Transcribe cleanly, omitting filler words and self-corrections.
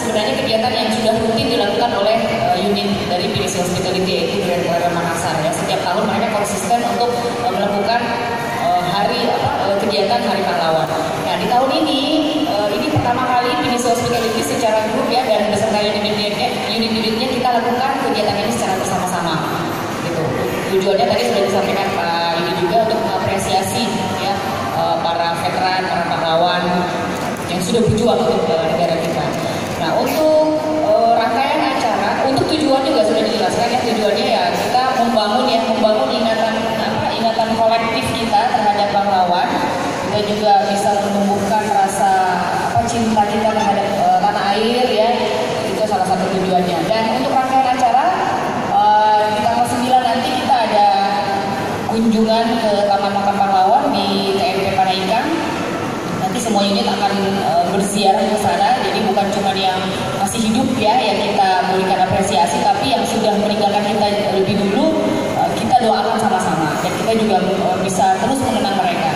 sebenarnya kegiatan yang sudah rutin dilakukan oleh unit dari PDC Hospitality yaitu Grand Clara Makassar ya. Setiap tahun mereka konsisten untuk melakukan kegiatan Hari Pahlawan. Nah di tahun ini pertama kali PDC Hospitality secara grup ya dan beserta unit-unitnya kita lakukan kegiatan ini secara bersama-sama. Gitu. Tujuannya tadi sudah disampaikan Pak ini juga untuk mengapresiasi ya para veteran, para pahlawan yang sudah berjuang untuk negara kita. Nah untuk rangkaian acara, untuk tujuan juga sudah dijelaskan ya, tujuannya ya kita membangun ingatan kolektif kita terhadap pahlawan. Kita juga bisa menumbuhkan rasa cinta kita terhadap tanah air ya, itu salah satu tujuannya. Dan untuk rangkaian acara di tanggal 9 nanti kita ada kunjungan ke Taman Makam Pahlawan di TMP Panaikan. Nanti semua unit akan berziarah ke sana. Jadi bukan cuma yang masih hidup ya yang kita berikan apresiasi, tapi yang sudah meninggalkan kita lebih dulu kita doakan sama-sama dan kita juga bisa terus mengenang mereka.